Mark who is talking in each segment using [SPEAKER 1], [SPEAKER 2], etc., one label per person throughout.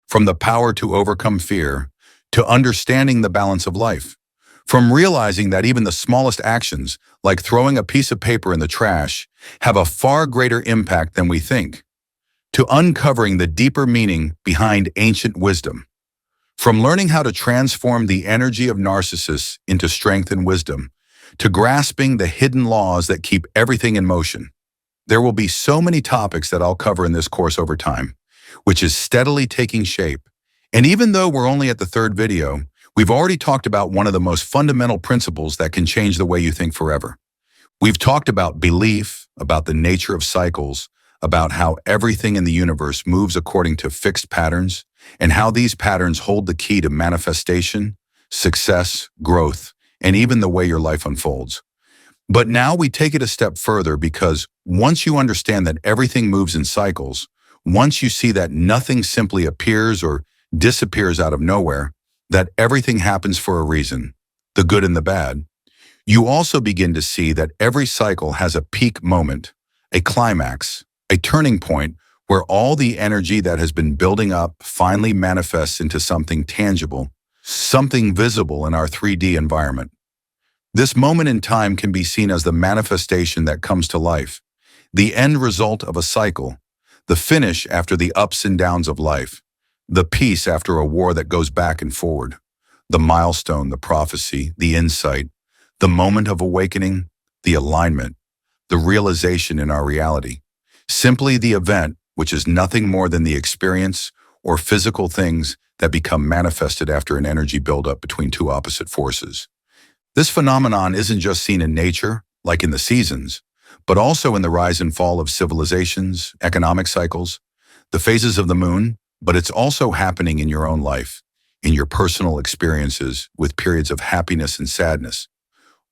[SPEAKER 1] from the power to overcome fear to understanding the balance of life, from realizing that even the smallest actions, like throwing a piece of paper in the trash, have a far greater impact than we think, to uncovering the deeper meaning behind ancient wisdom, from learning how to transform the energy of narcissists into strength and wisdom, to grasping the hidden laws that keep everything in motion. There will be so many topics that I'll cover in this course over time, which is steadily taking shape. And even though we're only at the third video, we've already talked about one of the most fundamental principles that can change the way you think forever. We've talked about belief, about the nature of cycles, about how everything in the universe moves according to fixed patterns, and how these patterns hold the key to manifestation, success, growth, and even the way your life unfolds. But now we take it a step further, because once you understand that everything moves in cycles, once you see that nothing simply appears or disappears out of nowhere, that everything happens for a reason, the good and the bad, you also begin to see that every cycle has a peak moment, a climax, a turning point where all the energy that has been building up finally manifests into something tangible, something visible in our 3D environment. This moment in time can be seen as the manifestation that comes to life, the end result of a cycle, the finish after the ups and downs of life, the peace after a war that goes back and forward, the milestone, the prophecy, the insight, the moment of awakening, the alignment, the realization in our reality. Simply the event, which is nothing more than the experience or physical things that become manifested after an energy buildup between two opposite forces. This phenomenon isn't just seen in nature, like in the seasons, but also in the rise and fall of civilizations, economic cycles, the phases of the moon, but it's also happening in your own life, in your personal experiences, with periods of happiness and sadness.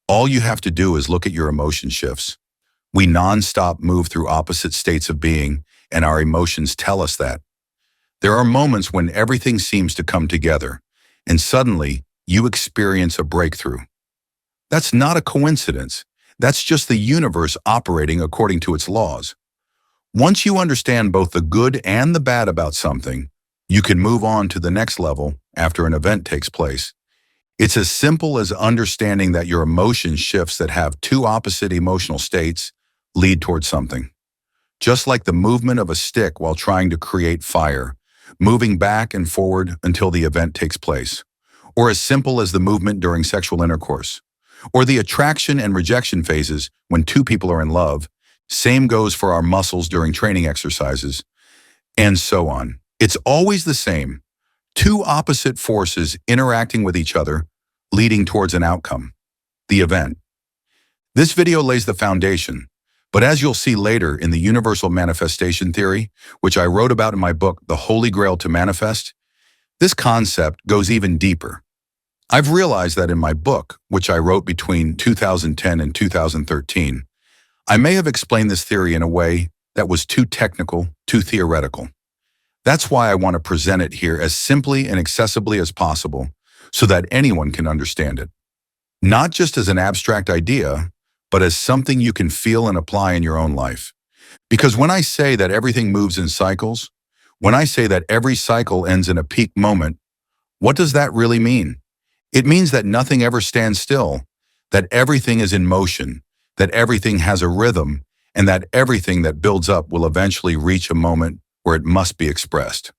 [SPEAKER 1] All you have to do is look at your emotion shifts. We non-stop move through opposite states of being, and our emotions tell us that. There are moments when everything seems to come together, and suddenly you experience a breakthrough. That's not a coincidence. That's just the universe operating according to its laws. Once you understand both the good and the bad about something, you can move on to the next level after an event takes place. It's as simple as understanding that your emotion shifts that have two opposite emotional states lead towards something. Just like the movement of a stick while trying to create fire, moving back and forward until the event takes place. Or as simple as the movement during sexual intercourse. Or the attraction and rejection phases when two people are in love. Same goes for our muscles during training exercises, and so on. It's always the same. Two opposite forces interacting with each other, leading towards an outcome, the event. This video lays the foundation, but as you'll see later in the universal manifestation theory, which I wrote about in my book, The Holy Grail To Manifest, this concept goes even deeper. I've realized that in my book, which I wrote between 2010 and 2013, I may have explained this theory in a way that was too technical, too theoretical. That's why I want to present it here as simply and accessibly as possible so that anyone can understand it. Not just as an abstract idea, but as something you can feel and apply in your own life. Because when I say that everything moves in cycles, when I say that every cycle ends in a peak moment, what does that really mean? It means that nothing ever stands still, that everything is in motion, that everything has a rhythm, and that everything that builds up will eventually reach a moment where it must be expressed.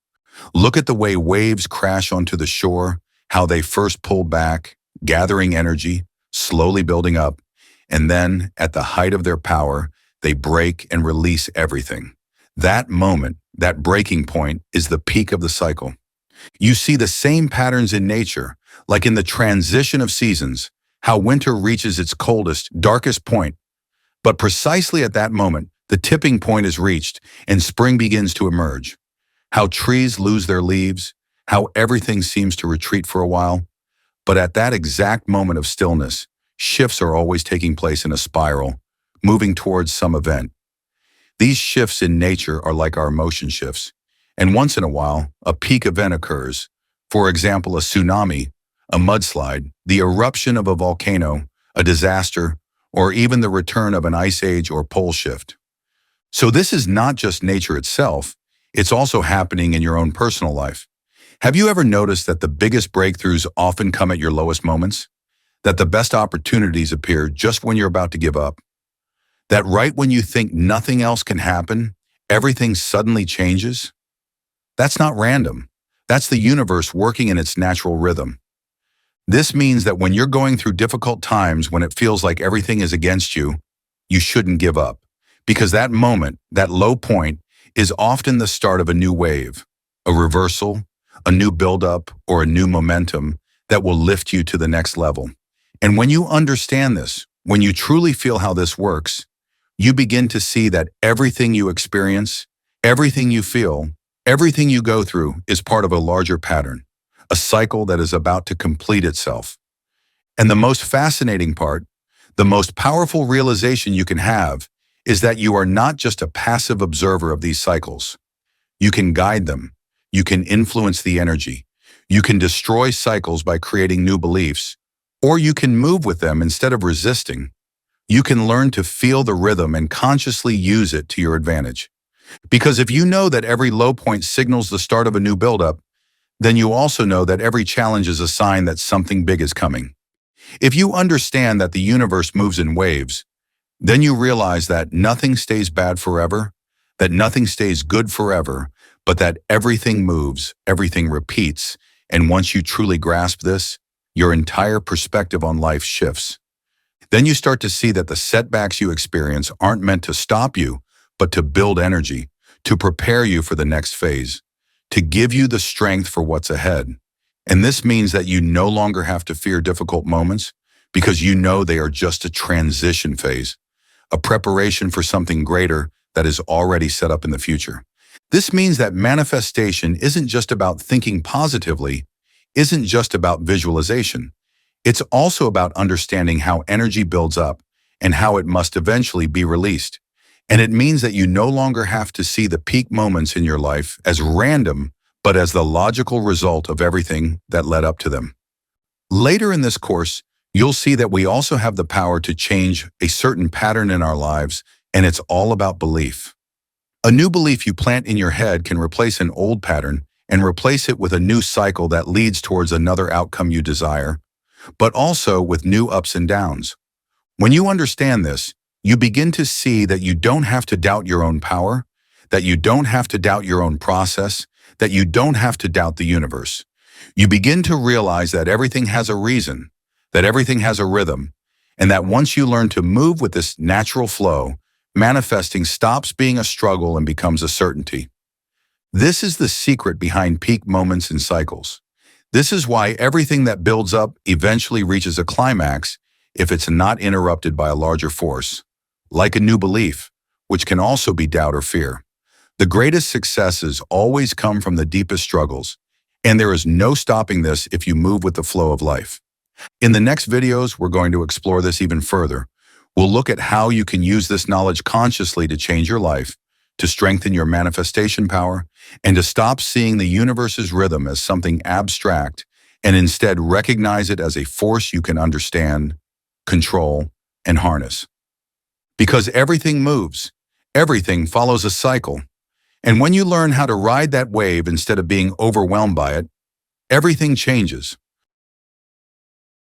[SPEAKER 1] Look at the way waves crash onto the shore, how they first pull back, gathering energy, slowly building up, and then, at the height of their power, they break and release everything. That moment, that breaking point, is the peak of the cycle. You see the same patterns in nature, like in the transition of seasons, how winter reaches its coldest, darkest point. But precisely at that moment, the tipping point is reached and spring begins to emerge. How trees lose their leaves, how everything seems to retreat for a while. But at that exact moment of stillness, shifts are always taking place in a spiral, moving towards some event. These shifts in nature are like our emotion shifts, and once in a while, a peak event occurs. For example, a tsunami, a mudslide, the eruption of a volcano, a disaster, or even the return of an ice age or pole shift. So this is not just nature itself, it's also happening in your own personal life. Have you ever noticed that the biggest breakthroughs often come at your lowest moments? That the best opportunities appear just when you're about to give up? That right when you think nothing else can happen, everything suddenly changes? That's not random. That's the universe working in its natural rhythm. This means that when you're going through difficult times, when it feels like everything is against you, you shouldn't give up. Because that moment, that low point, is often the start of a new wave, a reversal, a new buildup, or a new momentum that will lift you to the next level. And when you understand this, when you truly feel how this works, you begin to see that everything you experience, everything you feel, everything you go through is part of a larger pattern, a cycle that is about to complete itself. And the most fascinating part, the most powerful realization you can have, is that you are not just a passive observer of these cycles. You can guide them. You can influence the energy. You can destroy cycles by creating new beliefs, or you can move with them instead of resisting. You can learn to feel the rhythm and consciously use it to your advantage. Because if you know that every low point signals the start of a new buildup, then you also know that every challenge is a sign that something big is coming. If you understand that the universe moves in waves, then you realize that nothing stays bad forever, that nothing stays good forever, but that everything moves, everything repeats, and once you truly grasp this, your entire perspective on life shifts. Then you start to see that the setbacks you experience aren't meant to stop you, but to build energy, to prepare you for the next phase, to give you the strength for what's ahead. And this means that you no longer have to fear difficult moments because you know they are just a transition phase, a preparation for something greater that is already set up in the future. This means that manifestation isn't just about thinking positively, isn't just about visualization. It's also about understanding how energy builds up and how it must eventually be released. And it means that you no longer have to see the peak moments in your life as random, but as the logical result of everything that led up to them. Later in this course, you'll see that we also have the power to change a certain pattern in our lives, and it's all about belief. A new belief you plant in your head can replace an old pattern and replace it with a new cycle that leads towards another outcome you desire, but also with new ups and downs. When you understand this, you begin to see that you don't have to doubt your own power, that you don't have to doubt your own process, that you don't have to doubt the universe. You begin to realize that everything has a reason, that everything has a rhythm, and that once you learn to move with this natural flow, manifesting stops being a struggle and becomes a certainty. This is the secret behind peak moments and cycles. This is why everything that builds up eventually reaches a climax if it's not interrupted by a larger force, like a new belief, which can also be doubt or fear. The greatest successes always come from the deepest struggles, and there is no stopping this if you move with the flow of life. In the next videos, we're going to explore this even further. We'll look at how you can use this knowledge consciously to change your life, to strengthen your manifestation power, and to stop seeing the universe's rhythm as something abstract and instead recognize it as a force you can understand, control, and harness. Because everything moves, everything follows a cycle, and when you learn how to ride that wave instead of being overwhelmed by it, everything changes.